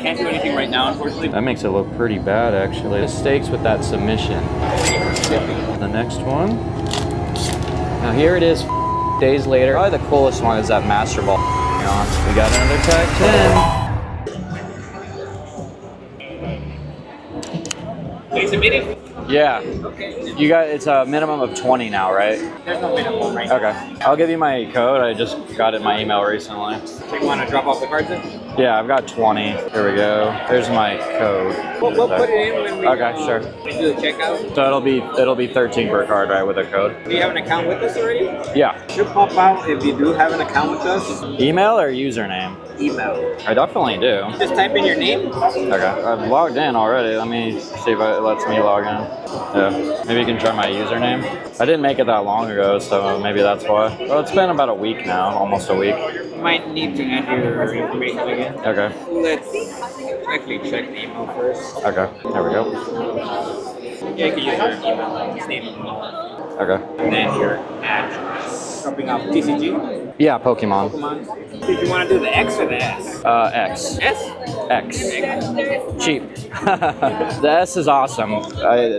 can't do anything right now, unfortunately. That makes it look pretty bad, actually. Mistakes with that submission. The next one. Now here it is, days later. Probably the coolest one is that Master Ball. We got another tag 10. Are you submitting? Yeah. Okay. You got, it's a minimum of 20 now, right? There's no minimum right now. Okay. I'll give you my code. I just got it in my email recently. So you want to drop off the cards then? Yeah, I've got 20. Here we go. Here's my code. We'll put it in when we sure. do the checkout. So it'll be 13 per card, right, with a code? Do you have an account with us already? Yeah. Should pop out if you do have an account with us. Email or username? Email. I definitely do. Just type in your name. Okay. I've logged in already. Let me see if it lets me log in. Yeah. Maybe you can try my username. I didn't make it that long ago, so maybe that's why. Well, it's been about a week now, almost a week. You might need to enter your information again. Okay. Let's actually check the email first. Okay. There we go. Yeah, you can use your email. Just name. Okay. And then your address. Dropping off TCG. Yeah, Pokemon. Did you want to do the X or the S? X. S? X. Cheap. The S is awesome.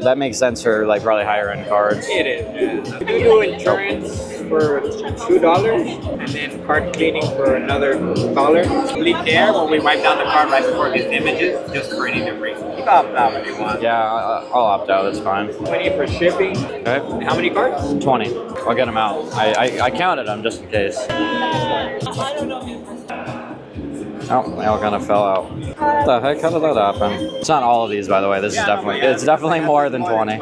That makes sense for like probably higher end cards. It is. Yeah. We do insurance for $2 and then card cleaning for another $1. Complete care when we wipe down the card right before it gets images, just for any debris. You can opt out if you want. Yeah, I'll opt out. It's fine. 20 for shipping. Okay. How many cards? 20. I'll get them out. I counted them just in case. Oh, they all kind of fell out. What the heck? How did that happen? It's not all of these, by the way. This is definitely more than 20.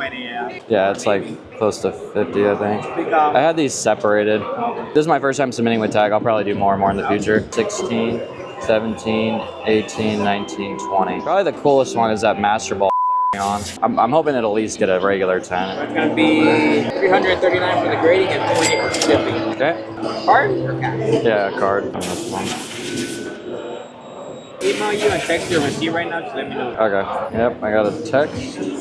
Yeah, it's like close to 50, I think. I had these separated. This is my first time submitting with tag. I'll probably do more and more in the future. 16, 17, 18, 19, 20. Probably the coolest one is that Master Ball on. I'm hoping it'll at least get a regular 10. It's going to be $339 for the grading and $20 for shipping. Okay. Card or cash? Yeah, card on this one. Email you and text your receipt right now, just let me know. Okay. Yep, I got a text.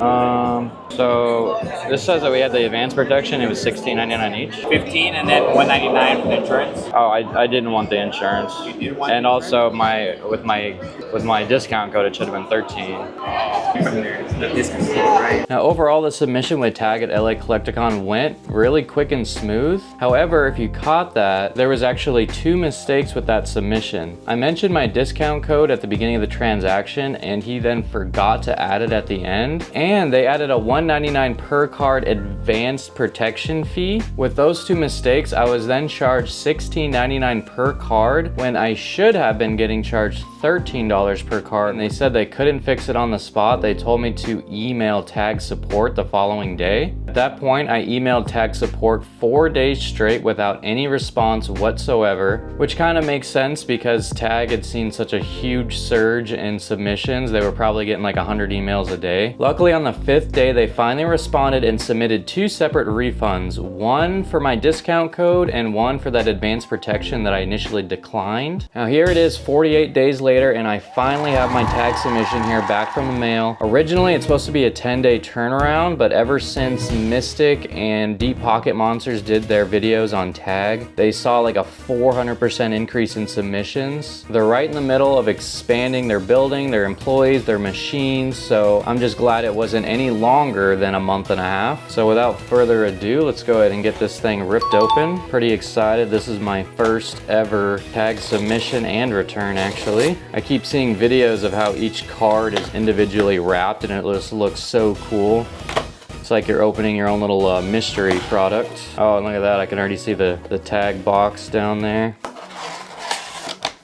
So this says that we had the advanced protection. It was $16.99 each. 15 and then $199 for the insurance. Oh, I didn't want the insurance. You did want and the also with my discount code, it should have been 13. The discount code, right? Now overall, the submission with tag at LA Collecticon went really quick and smooth. However, if you caught that, there was actually 2 mistakes with that submission. I mentioned my discount code at the beginning of the transaction, and he then forgot to add it at the end. And they added a $199 per card advanced protection fee. With those 2 mistakes, I was then charged $16.99 per card when I should have been getting charged $13 per card. And they said they couldn't fix it on the spot. They told me to email tag support the following day. At that point, I emailed tag support 4 days straight without any response whatsoever, which kind of makes sense because tag had seen such a huge surge in submissions. They were probably getting like 100 emails a day. Luckily, on the 5th day, they finally responded and submitted 2 separate refunds, one for my discount code and one for that advanced protection that I initially declined. Now here it is 48 days later, and I finally have my tag submission here back from the mail. Originally, it's supposed to be a 10-day turnaround, but ever since Mystic and Deep Pocket Monsters did their videos on tag, they saw like a 400% increase in submissions. They're right in the middle of expanding their building, their employees, their machines, so I'm just glad it wasn't any longer than a month and a half. So without further ado, let's go ahead and get this thing ripped open. Pretty excited. This is my first ever tag submission and return, actually. I keep seeing videos of how each card is individually wrapped, and it just looks so cool. It's like you're opening your own little mystery product. Oh, and look at that. I can already see the tag box down there.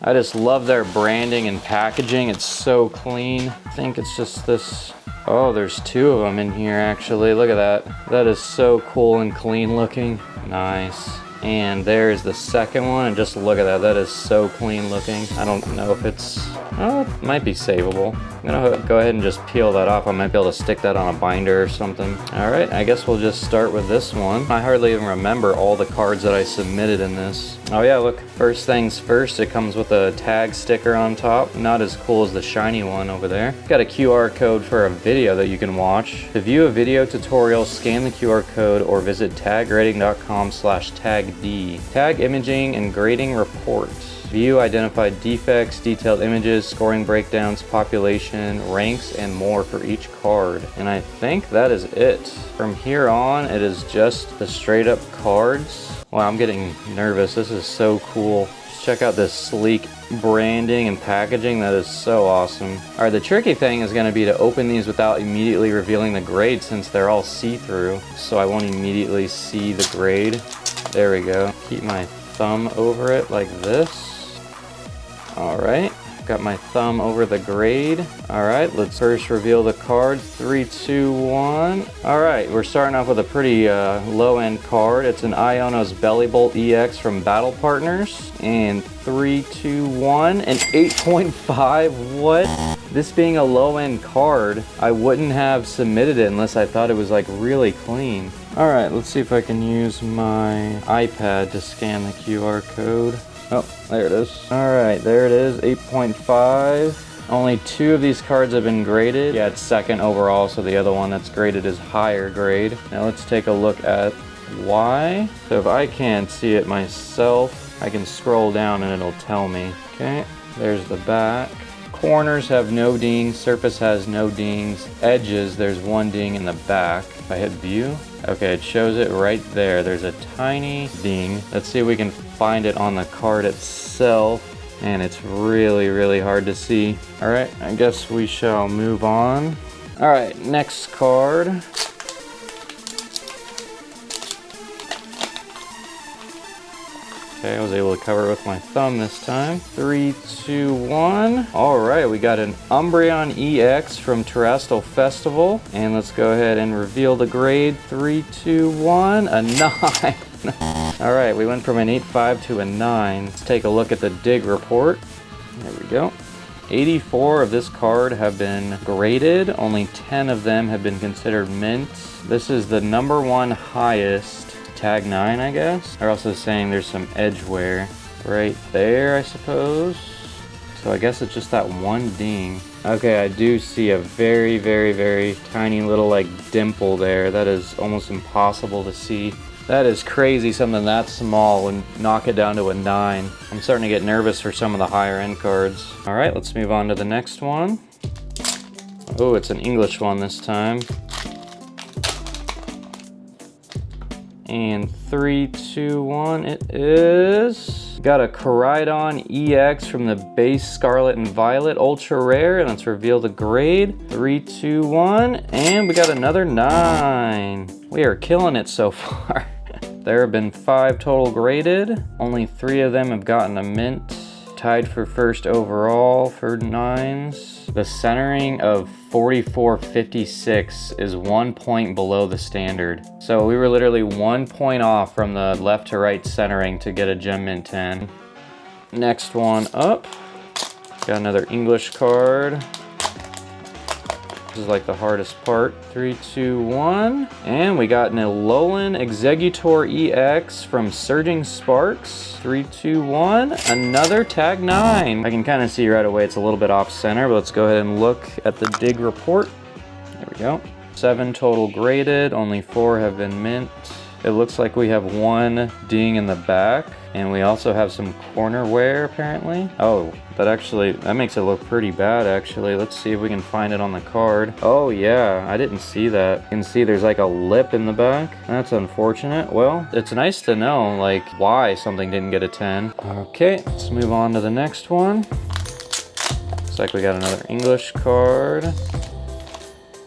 I just love their branding and packaging. It's so clean. I think it's just this. Oh, there's 2 of them in here, actually. Look at that. That is so cool and clean looking. Nice. And there's the second one, and just look at that. That is so clean looking. I don't know if it's, oh, it might be savable. I'm gonna go ahead and just peel that off. I might be able to stick that on a binder or something. All right, I guess we'll just start with this one. I hardly even remember all the cards that I submitted in this. Oh yeah, look, first things first, it comes with a tag sticker on top. Not as cool as the shiny one over there. Got a QR code for a video that you can watch. To view a video tutorial, scan the QR code or visit taggrading.com/tagd. Tag imaging and grading reports. View identified defects, detailed images, scoring breakdowns, population, ranks, and more for each card. And I think that is it. From here on, it is just the straight up cards. Wow, I'm getting nervous. This is so cool. Just check out this sleek branding and packaging. That is so awesome. All right, the tricky thing is gonna be to open these without immediately revealing the grade since they're all see-through. So I won't immediately see the grade. There we go. Keep my thumb over it like this. All right. Got my thumb over the grade. All right, let's first reveal the card. 3, 2, 1. All right, we're starting off with a pretty low-end card. It's an Iono's Belly Bolt EX from Battle Partners. And 3, 2, 1, an 8.5. What? This being a low-end card, I wouldn't have submitted it unless I thought it was like really clean. All right, let's see if I can use my iPad to scan the QR code. Oh, there it is. All right, there it is, 8.5. Only 2 of these cards have been graded. Yeah, it's second overall, so the other one that's graded is higher grade. Now let's take a look at why. So if I can't see it myself, I can scroll down and it'll tell me. Okay, there's the back. Corners have no dings, surface has no dings. Edges, there's 1 ding in the back. If I hit view, okay, it shows it right there. There's a tiny ding. Let's see if we can find it on the card itself. And it's really, really hard to see. All right, I guess we shall move on. All right, next card. Okay, I was able to cover it with my thumb this time. 3, 2, 1. All right, we got an Umbreon EX from Terrestrial Festival. And let's go ahead and reveal the grade. 3, 2, 1, a 9. All right, we went from an 8.5 to a 9. Let's take a look at the dig report. There we go. 84 of this card have been graded. Only 10 of them have been considered mint. This is the #1 highest. Tag 9, I guess. They're also saying there's some edge wear right there, I suppose. So I guess it's just that 1 ding. Okay, I do see a very, very, very tiny little like dimple there. That is almost impossible to see. That is crazy, something that small would knock it down to a 9. I'm starting to get nervous for some of the higher end cards. All right, let's move on to the next one. Oh, it's an English one this time. And 3, 2, 1, it is. Got a Koraidon EX from the base Scarlet and Violet Ultra Rare, and let's reveal the grade. 3, 2, 1, and we got another 9. We are killing it so far. There have been 5 total graded. Only 3 of them have gotten a mint. Tied for first overall for 9s. The centering of 44.56 is 1 point below the standard. So we were literally 1 point off from the left to right centering to get a Gem Mint 10. Next one up. Got another English card. This is like the hardest part. 3, 2, 1. And we got an Alolan Exeggutor EX from Surging Sparks. 3, 2, 1. Another tag 9. I can kind of see right away it's a little bit off center, but let's go ahead and look at the dig report. There we go. 7 total graded, only 4 have been mint. It looks like we have 1 ding in the back, and we also have some corner wear apparently. Oh, that makes it look pretty bad actually. Let's see if we can find it on the card. Oh yeah, I didn't see that. You can see there's like a lip in the back. That's unfortunate. Well, it's nice to know like why something didn't get a 10. Okay, let's move on to the next one. Looks like we got another English card.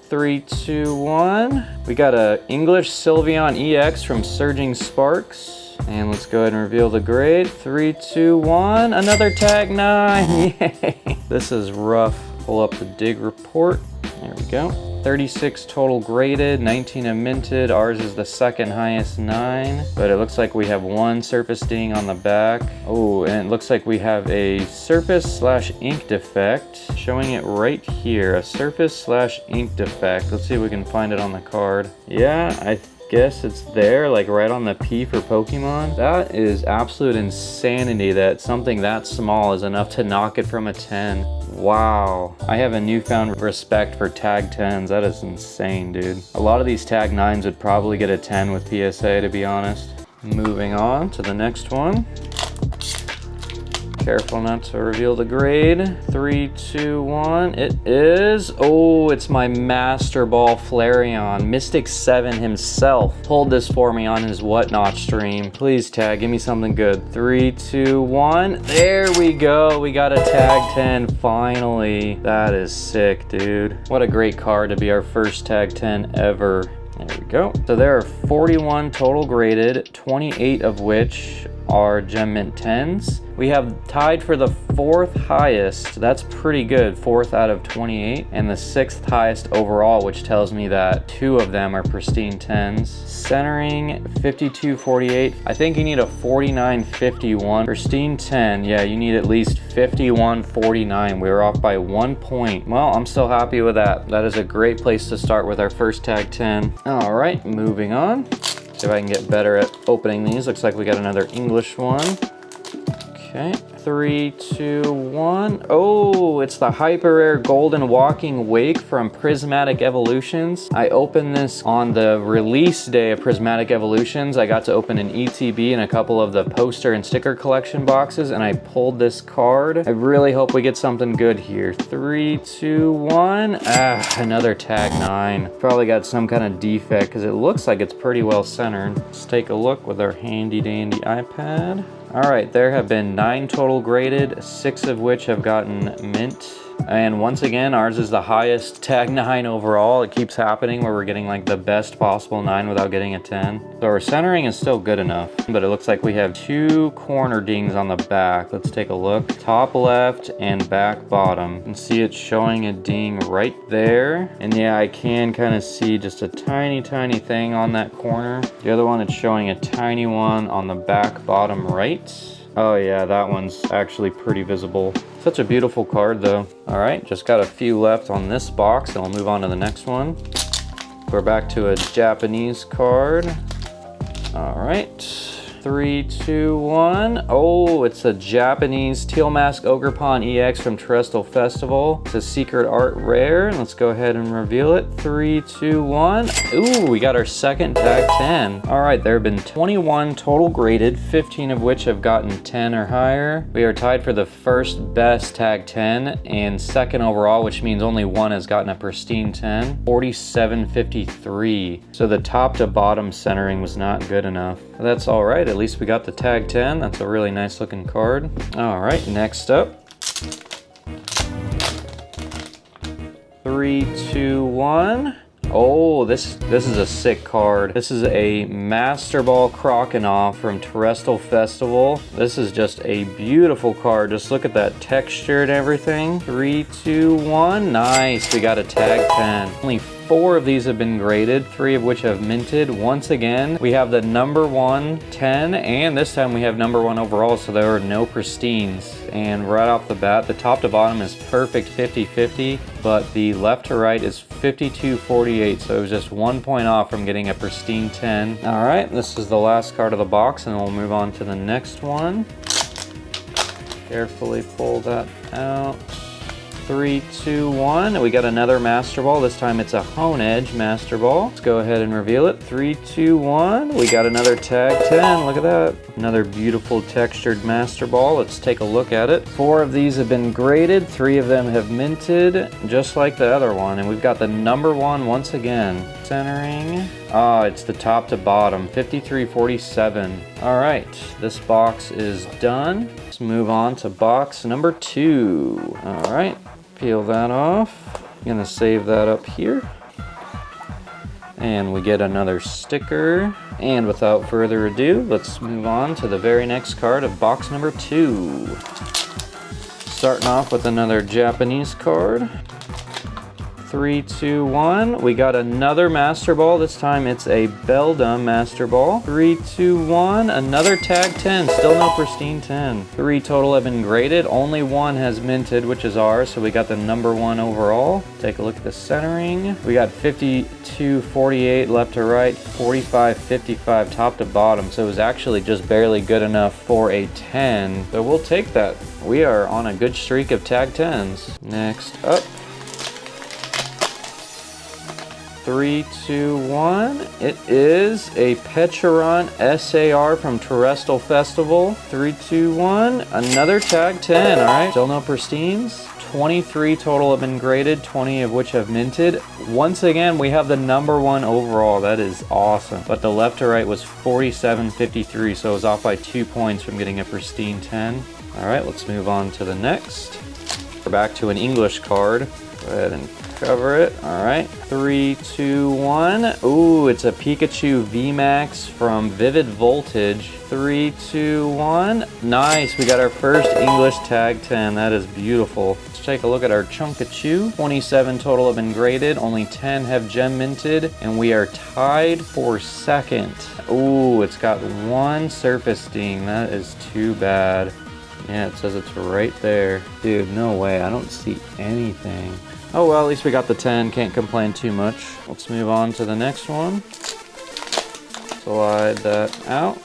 3, 2, 1. We got a English Sylveon EX from Surging Sparks. And let's go ahead and reveal the grade. 3, 2, 1. Another tag 9. Yay. This is rough. Pull up the dig report. There we go. 36 total graded, 19 have minted. Ours is the second highest 9. But it looks like we have 1 surface ding on the back. Oh, and it looks like we have a surface/ink defect. Showing it right here. A surface/ink defect. Let's see if we can find it on the card. Yeah, I guess it's there, like right on the P for Pokemon. That is absolute insanity that something that small is enough to knock it from a 10. Wow. I have a newfound respect for tag 10s. That is insane, dude. A lot of these tag 9s would probably get a 10 with PSA, to be honest. Moving on to the next one. Careful not to reveal the grade. 3, 2, 1. It is. Oh, it's my Master Ball Flareon. Mystic 7 himself pulled this for me on his Whatnot stream. Please tag, give me something good. 3, 2, 1. There we go. We got a tag 10 finally. That is sick, dude. What a great card to be our first tag 10 ever. There we go. So there are 41 total graded, 28 of which are Gem Mint 10s. We have tied for the 4th highest. That's pretty good, 4th out of 28, and the 6th highest overall, which tells me that 2 of them are pristine 10s. Centering 5248. I think you need a 4951. Pristine 10, yeah, you need at least 5149. We were off by 1 point. Well, I'm still happy with that. That is a great place to start with our first tag 10. All right, moving on. See if I can get better at opening these. Looks like we got another English one. Okay, 3, 2, 1. Oh, it's the hyper rare golden walking wake from Prismatic Evolutions. I opened this on the release day of Prismatic Evolutions. I got to open an ETB and a couple of the poster and sticker collection boxes, and I pulled this card. I really hope we get something good here. 3, 2, 1. Ah, another tag 9. Probably got some kind of defect because it looks like it's pretty well centered. Let's take a look with our handy dandy iPad. All right, there have been 9 total graded, 6 of which have gotten mint. And once again, ours is the highest tag 9 overall. It keeps happening where we're getting like the best possible 9 without getting a 10. So our centering is still good enough, but it looks like we have 2 corner dings on the back. Let's take a look. Top left and back bottom. You can see it's showing a ding right there. And yeah, I can kind of see just a tiny thing on that corner. The other one, it's showing a tiny one on the back bottom right. Oh yeah, that one's actually pretty visible. Such a beautiful card though. All right, just got a few left on this box and we'll move on to the next one. We're back to a Japanese card. All right. 3, 2, 1. Oh, it's a Japanese Teal Mask Ogerpon EX from Terrestrial Festival. It's a secret art rare. Let's go ahead and reveal it. 3, 2, 1. Ooh, we got our second tag 10. All right, there have been 21 total graded, 15 of which have gotten 10 or higher. We are tied for the first best tag 10 and second overall, which means only one has gotten a pristine 10. 4753. So the top to bottom centering was not good enough. That's all right. At least we got the tag 10. That's a really nice looking card. All right, next up. 3, 2, 1. Oh, this is a sick card. This is a Master Ball Croconaw from Terrestrial Festival. This is just a beautiful card. Just look at that texture and everything. 3, 2, 1. Nice. We got a tag 10. Only 4 of these have been graded, 3 of which have minted. Once again, we have the number 1 10, and this time we have number 1 overall, so there are no pristines. And right off the bat, the top to bottom is perfect 50-50, but the left to right is 52-48, so it was just 1 point off from getting a pristine 10. All right, this is the last card of the box, and we'll move on to the next one. Carefully pull that out. 3, 2, 1. We got another Master Ball. This time it's a Hone Edge Master Ball. Let's go ahead and reveal it. 3, 2, 1. We got another tag 10. Look at that. Another beautiful textured Master Ball. Let's take a look at it. 4 of these have been graded. 3 of them have minted, just like the other one. And we've got the number 1 once again. Centering. Ah, it's the top to bottom. 5347. All right, this box is done. Let's move on to box number 2. All right. Peel that off. I'm gonna save that up here. And we get another sticker. And without further ado, let's move on to the very next card of box number 2. Starting off with another Japanese card. 3, 2, 1. We got another Master Ball. This time it's a Beldum Master Ball. 3, 2, 1. Another tag 10. Still no pristine 10. 3 total have been graded. Only 1 has minted, which is ours. So we got the number 1 overall. Take a look at the centering. We got 52-48 left to right, 45-55 top to bottom. So it was actually just barely good enough for a 10. So we'll take that. We are on a good streak of tag 10s. Next up. 3, 2, 1. It is a Petcheron SAR from Terrestrial Festival. 3, 2, 1. Another tag 10. All right, still no pristines. 23 total have been graded, 20 of which have minted. Once again, we have the #1 overall. That is awesome. But the left to right was 47.53, so it was off by 2 points from getting a pristine 10. All right, let's move on to the next. We're back to an English card. Go ahead and cover it. All right, 3, 2, 1. Ooh, it's a Pikachu VMAX from Vivid Voltage. 3, 2, 1. Nice, we got our first English tag 10. That is beautiful. Let's take a look at our Chunkachu. 27 total have been graded, only 10 have gem minted, and we are tied for second. Ooh, it's got 1 surface ding. That is too bad. Yeah, it says it's right there. Dude, no way, I don't see anything. Oh well, at least we got the 10, can't complain too much. Let's move on to the next one. Slide that out.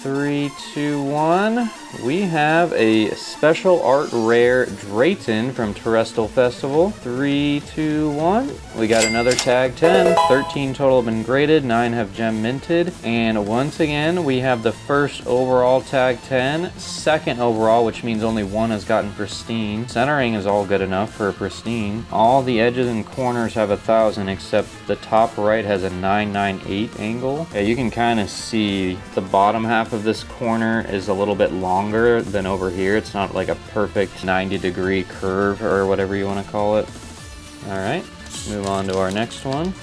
3, 2, 1. We have a special art rare Drayton from Terrestrial Festival. 3, 2, 1. We got another tag 10. 13 total have been graded, 9 have gem minted. And once again, we have the first overall tag 10, second overall, which means only 1 has gotten pristine. Centering is all good enough for a pristine. All the edges and corners have 1,000, except the top right has a 998 angle. Yeah, you can kind of see the bottom half of this corner is a little bit longer than over here. It's not like a perfect 90-degree curve or whatever you want to call it. All right, move on to our next one.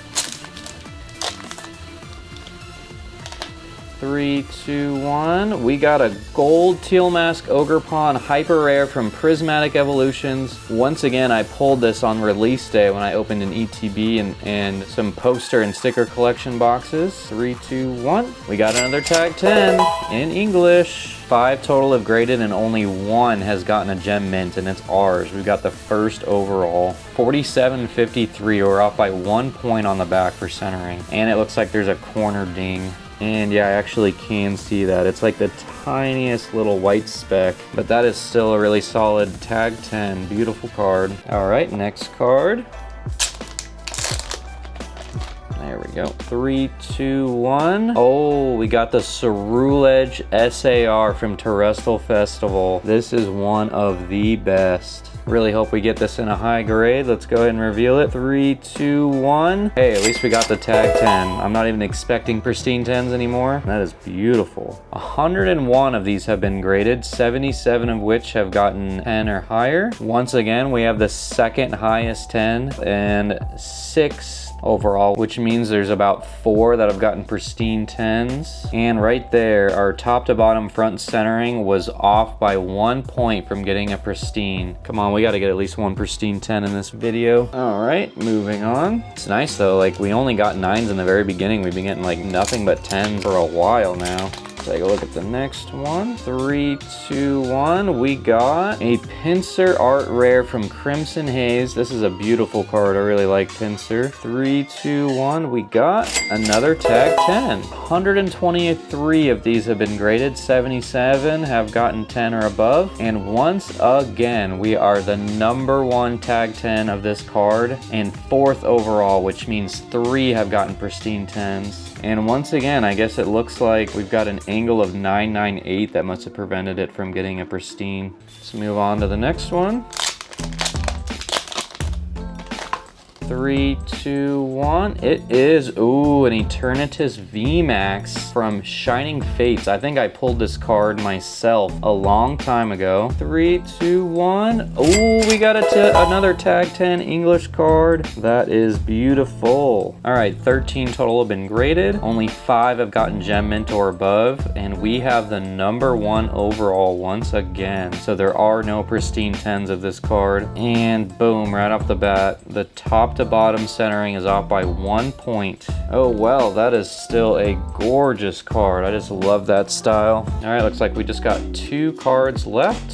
3, 2, 1. We got a gold Teal Mask Ogerpon Hyper Rare from Prismatic Evolutions. Once again, I pulled this on release day when I opened an ETB and some poster and sticker collection boxes. 3, 2, 1. We got another tag 10 in English. 5 total have graded and only 1 has gotten a gem mint, and it's ours. We got the first overall. 47.53. We're off by 1 point on the back for centering. And it looks like there's a corner ding. And yeah, I actually can see that. It's like the tiniest little white speck, but that is still a really solid tag 10. Beautiful card. All right, next card. There we go. 3, 2, 1. Oh, we got the Cerulege SAR from Terrestrial Festival. This is one of the best. Really hope we get this in a high grade. Let's go ahead and reveal it. 3, 2, 1. Hey, at least we got the tag 10. I'm not even expecting pristine 10s anymore. That is beautiful. 101 of these have been graded, 77 of which have gotten 10 or higher. Once again, we have the second highest 10 and 6 overall, which means there's about 4 that have gotten pristine 10s. And right there, our top to bottom front centering was off by 1 point from getting a pristine. Come on, we gotta get at least 1 pristine 10 in this video. All right, moving on. It's nice though, like we only got 9s in the very beginning. We've been getting like nothing but 10s for a while now. Take a look at the next one. 3, 2, 1. We got a Pinsir Art Rare from Crimson Haze. This is a beautiful card. I really like Pinsir. 3, 2, 1. We got another tag 10. 123 of these have been graded. 77 have gotten 10 or above. And once again, we are the #1 tag 10 of this card and 4th overall, which means 3 have gotten pristine 10s. And once again, I guess it looks like we've got an angle of 998 that must have prevented it from getting a pristine. Let's move on to the next one. 3, 2, 1. It is, ooh, an Eternatus VMAX from Shining Fates. I think I pulled this card myself a long time ago. 3, 2, 1. Ooh, we got another tag 10 English card. That is beautiful. All right, 13 total have been graded. Only 5 have gotten gem mint or above, and we have the #1 overall once again. So there are no pristine 10s of this card. And boom, right off the bat, the top to bottom centering is off by 1 point. Oh well, that is still a gorgeous card. I just love that style. All right, looks like we just got 2 cards left.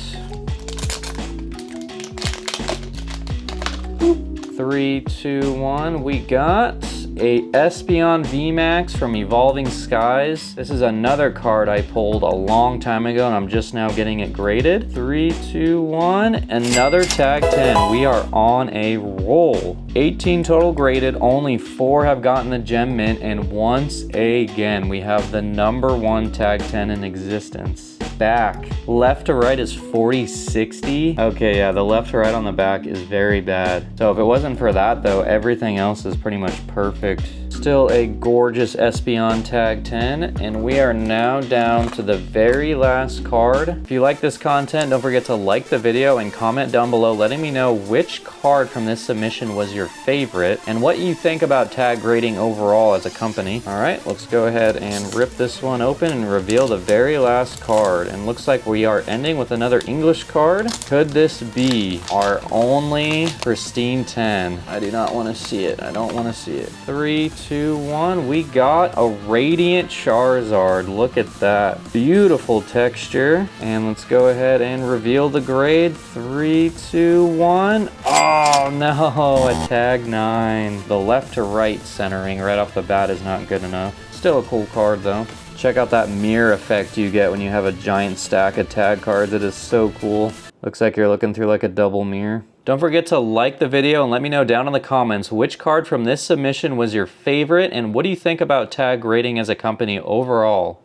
3, 2, 1. We got a Espeon VMAX from Evolving Skies. This is another card I pulled a long time ago and I'm just now getting it graded. 3, 2, 1, another tag 10. We are on a roll. 18 total graded, only 4 have gotten the gem mint, and once again, we have the #1 tag 10 in existence. Back, left to right is 40/60. Okay, yeah, the left to right on the back is very bad. So if it wasn't for that though, everything else is pretty much perfect. Still a gorgeous Espeon tag 10, and we are now down to the very last card. If you like this content, don't forget to like the video and comment down below letting me know which card from this submission was your favorite and what you think about tag grading overall as a company. All right, let's go ahead and rip this one open and reveal the very last card. And looks like we are ending with another English card. Could this be our only pristine 10? I do not want to see it. I don't want to see it. 3, 2, 1. We got a Radiant Charizard. Look at that. Beautiful texture. And let's go ahead and reveal the grade. 3, 2, 1. Oh no, a tag 9. The left to right centering right off the bat is not good enough. Still a cool card though. Check out that mirror effect you get when you have a giant stack of tag cards. It is so cool. Looks like you're looking through like a double mirror. Don't forget to like the video and let me know down in the comments which card from this submission was your favorite and what do you think about tag grading as a company overall.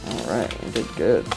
All right, we did good.